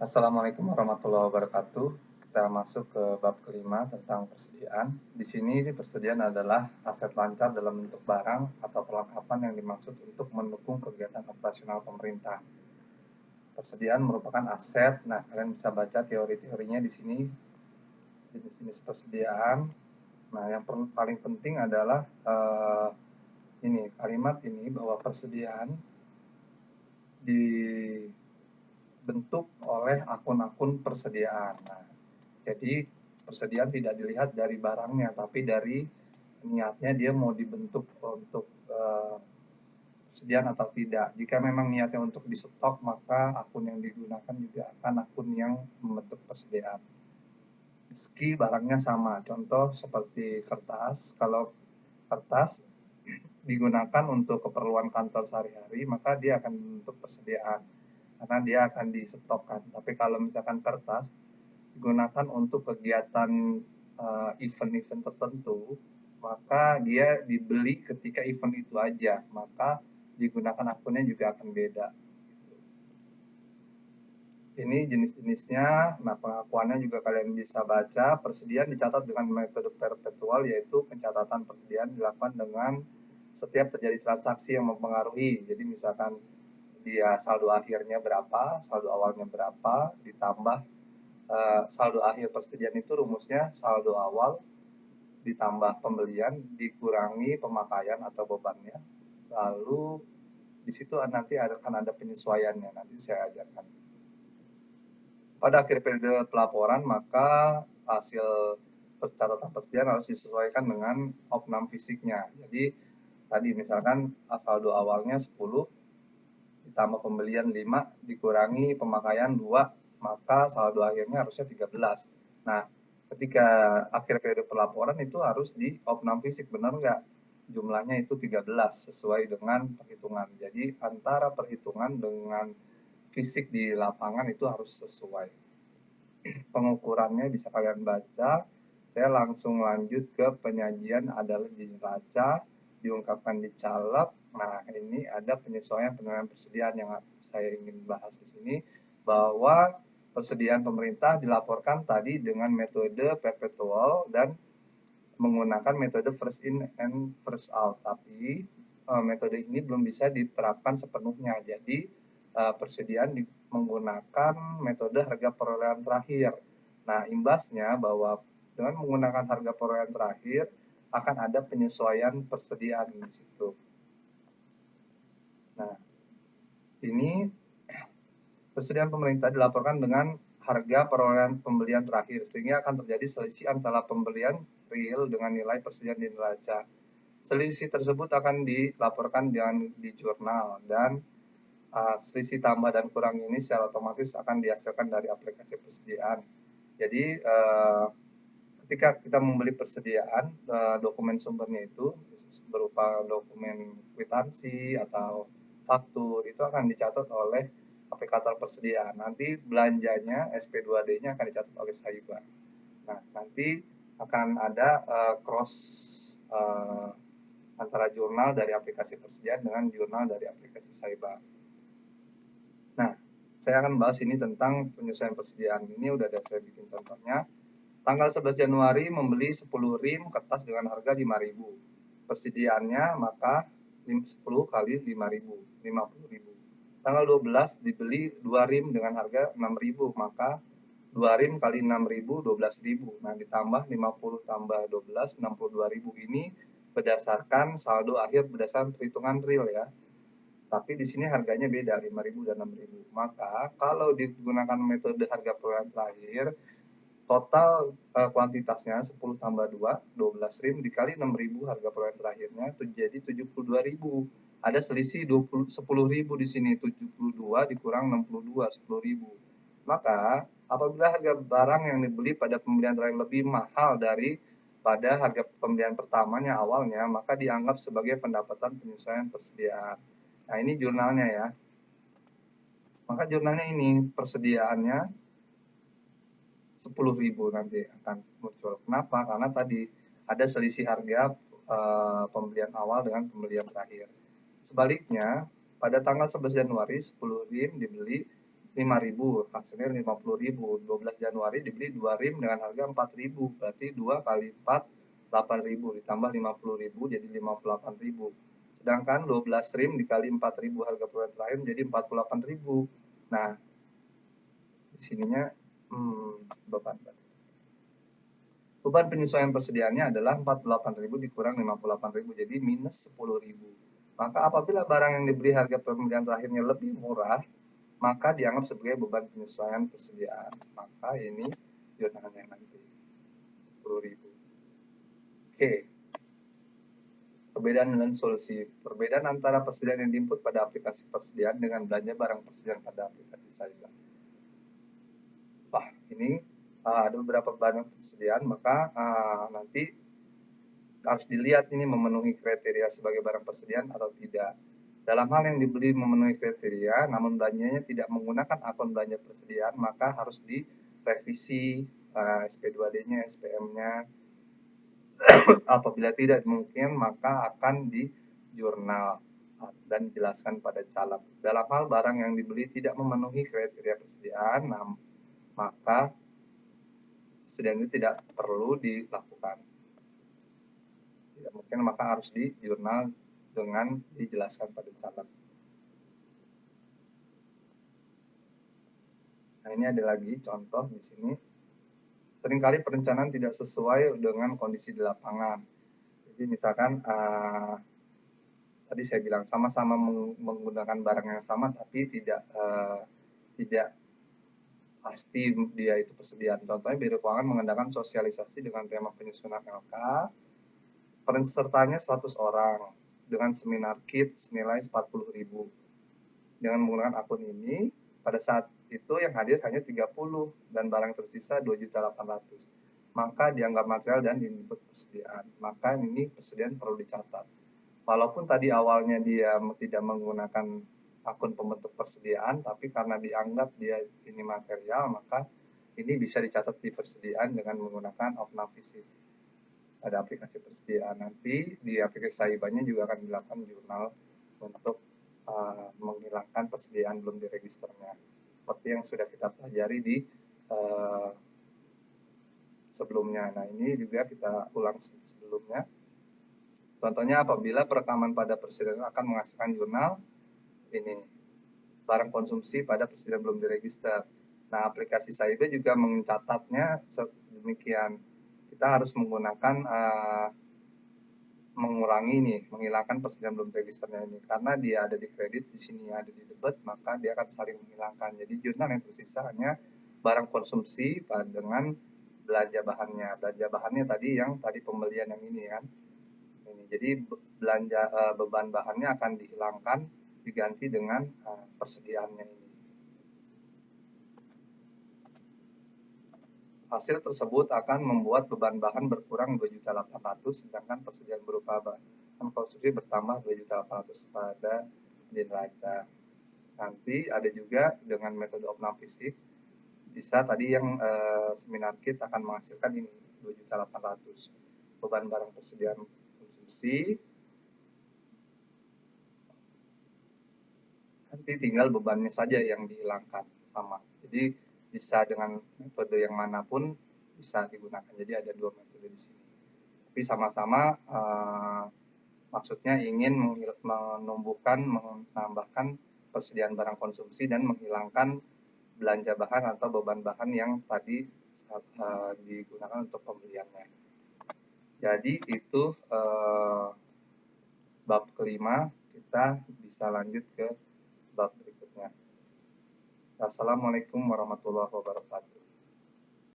Assalamualaikum warahmatullahi wabarakatuh. Kita masuk ke bab kelima tentang persediaan. Di sini persediaan adalah aset lancar dalam bentuk barang atau perlengkapan yang dimaksud untuk mendukung kegiatan operasional pemerintah. Persediaan merupakan aset. Nah, kalian bisa baca teori-teorinya di sini, jenis-jenis persediaan. Nah, yang paling penting adalah ini kalimat ini bahwa persediaan dibentuk oleh akun-akun persediaan. Nah, jadi persediaan tidak dilihat dari barangnya, tapi dari niatnya dia mau dibentuk untuk persediaan atau tidak. Jika memang niatnya untuk di stok, maka akun yang digunakan juga akan akun yang membentuk persediaan. Meski barangnya sama, contoh seperti kertas. Kalau kertas digunakan untuk keperluan kantor sehari-hari, maka dia akan membentuk persediaan karena dia akan distokkan. Tapi kalau misalkan kertas digunakan untuk kegiatan event-event tertentu, maka dia dibeli ketika event itu aja, maka digunakan akunnya juga akan beda. Ini jenis-jenisnya. Nah, pengakuannya juga kalian bisa baca. Persediaan dicatat dengan metode perpetual, yaitu pencatatan persediaan dilakukan dengan setiap terjadi transaksi yang mempengaruhi. Jadi misalkan dia saldo akhirnya berapa, saldo awalnya berapa, ditambah saldo akhir persediaan itu rumusnya saldo awal ditambah pembelian dikurangi pemakaian atau bebannya. Lalu di situ nanti akan ada penyesuaiannya, nanti saya ajarkan. Pada akhir periode pelaporan, maka hasil catatan persediaan harus disesuaikan dengan opnam fisiknya. Jadi tadi misalkan saldo awalnya 10 ditambah pembelian 5 dikurangi pemakaian 2, maka saldo akhirnya harusnya 13. Nah, ketika akhir periode pelaporan itu harus di opnam fisik, benar nggak? Jumlahnya itu 13 sesuai dengan perhitungan. Jadi antara perhitungan dengan fisik di lapangan itu harus sesuai. Pengukurannya bisa kalian baca. Saya langsung lanjut ke penyajian adalah di neraca, diungkapkan di caleg. Nah, ini ada penyesuaian penilaian persediaan yang saya ingin bahas di sini, bahwa persediaan pemerintah dilaporkan tadi dengan metode perpetual dan menggunakan metode first in and first out. Tapi metode ini belum bisa diterapkan sepenuhnya. Jadi persediaan menggunakan metode harga perolehan terakhir. Nah, imbasnya bahwa dengan menggunakan harga perolehan terakhir akan ada penyesuaian persediaan di situ. Nah, ini persediaan pemerintah dilaporkan dengan harga perolehan pembelian terakhir, sehingga akan terjadi selisih antara pembelian real dengan nilai persediaan di neraca. Selisih tersebut akan dilaporkan di jurnal, dan selisih tambah dan kurang ini secara otomatis akan dihasilkan dari aplikasi persediaan. Jadi ketika kita membeli persediaan, dokumen sumbernya itu berupa dokumen kwitansi atau faktur, itu akan dicatat oleh aplikator persediaan. Nanti belanjanya SP2D-nya akan dicatat oleh Saiba. Nah, nanti akan ada cross antara jurnal dari aplikasi persediaan dengan jurnal dari aplikasi Saiba. Nah, saya akan bahas ini tentang penyesuaian persediaan. Ini udah ada saya bikin contohnya. Tanggal 11 Januari membeli 10 rim kertas dengan harga 5.000. Persediaannya maka 10 kali 5.000, 50.000. Tanggal 12 dibeli 2 rim dengan harga 6.000, maka 2 rim kali 6.000, 12.000. Nah, ditambah 50 tambah 12, 62.000. Ini berdasarkan saldo akhir berdasarkan perhitungan real ya. Tapi di sini harganya beda, 5.000 dan 6.000. Maka kalau digunakan metode harga perolehan terakhir, total kuantitasnya 10 tambah 2, 12 rim dikali 6.000 harga perolehan terakhirnya jadi 72.000. Ada selisih 10.000 di sini, 72 dikurang 62, 10.000. Maka apabila harga barang yang dibeli pada pembelian terakhir lebih mahal pada harga pembelian pertamanya awalnya, maka dianggap sebagai pendapatan penyesuaian persediaan. Nah, ini jurnalnya ya. Maka jurnalnya ini persediaannya 10.000 nanti akan muncul. Kenapa? Karena tadi ada selisih harga pembelian awal dengan pembelian terakhir. Sebaliknya, pada tanggal 11 Januari 10 rim dibeli 5.000, hasilnya 50.000. 12 Januari dibeli 2 rim dengan harga 4.000, berarti 2 kali 4 8.000 ditambah 50.000 jadi 58.000. Sedangkan 12 rim dikali 4.000 harga perjualan terakhir menjadi 48.000. Nah, di sininya beban penyesuaian persediaannya adalah 48.000 dikurang 58.000, jadi minus 10.000. Maka apabila barang yang dibeli harga pembelian terakhirnya lebih murah, maka dianggap sebagai beban penyesuaian persediaan. Maka ini jurnalnya nanti 10.000. Oke. Perbedaan dan solusi. Perbedaan antara persediaan yang diinput pada aplikasi persediaan dengan belanja barang persediaan pada aplikasi Saiba. Wah, ini ada beberapa barang persediaan, maka nanti harus dilihat ini memenuhi kriteria sebagai barang persediaan atau tidak. Dalam hal yang dibeli memenuhi kriteria, namun belanjanya tidak menggunakan akun belanja persediaan, maka harus direvisi SP2D-nya, SPM-nya. Apabila tidak mungkin, maka akan di jurnal dan dijelaskan pada caleg. Dalam hal barang yang dibeli tidak memenuhi kriteria persediaan, maka persediaan itu tidak perlu dilakukan. Tidak mungkin, maka harus di jurnal dengan dijelaskan pada caleg. Nah, ini ada lagi contoh di sini. Seringkali perencanaan tidak sesuai dengan kondisi di lapangan. Jadi misalkan tadi saya bilang sama-sama menggunakan barang yang sama, tapi tidak pasti dia itu persediaan. Contohnya Biro Keuangan mengadakan sosialisasi dengan tema penyusunan LK, pesertanya 100 orang dengan seminar kit senilai 40.000. Dengan menggunakan akun ini, pada saat itu yang hadir hanya 30 dan barang tersisa 2.800.000. Maka dianggap material dan input persediaan. Maka ini persediaan perlu dicatat. Walaupun tadi awalnya dia tidak menggunakan akun pembentuk persediaan, tapi karena dianggap dia ini material, maka ini bisa dicatat di persediaan dengan menggunakan Opnam Visit. Pada aplikasi persediaan nanti di aplikasi Saibanya juga akan dilakukan jurnal untuk menghilangkan persediaan belum diregisternya, seperti yang sudah kita pelajari di sebelumnya. Nah, ini juga kita ulang sebelumnya. Contohnya apabila perekaman pada persediaan akan menghasilkan jurnal ini barang konsumsi pada persediaan belum diregister. Nah, aplikasi Saiba juga mencatatnya demikian. Kita harus menggunakan menghilangkan persediaan belum registernya ini, karena dia ada di kredit, di sini ada di debit, maka dia akan saling menghilangkan. Jadi jurnal yang tersisa hanya barang konsumsi dengan belanja bahannya. Belanja bahannya tadi yang pembelian yang ini kan. Ini. Jadi belanja beban bahannya akan dihilangkan, diganti dengan persediaannya ini. Hasil tersebut akan membuat beban bahan berkurang 2.800.000, sedangkan persediaan berupa bahan konsumsi bertambah 2.800.000 pada neraca. Nanti ada juga dengan metode Opnam Fisik, bisa tadi yang seminar kit akan menghasilkan ini 2.800.000 beban barang persediaan konsumsi. Nanti tinggal bebannya saja yang dihilangkan sama. Jadi bisa dengan metode yang manapun bisa digunakan. Jadi ada dua metode di sini. Tapi sama-sama maksudnya ingin menambahkan persediaan barang konsumsi dan menghilangkan belanja bahan atau beban bahan yang tadi digunakan untuk pembeliannya. Jadi itu bab kelima. Kita bisa lanjut ke bab berikutnya. Assalamualaikum warahmatullahi wabarakatuh.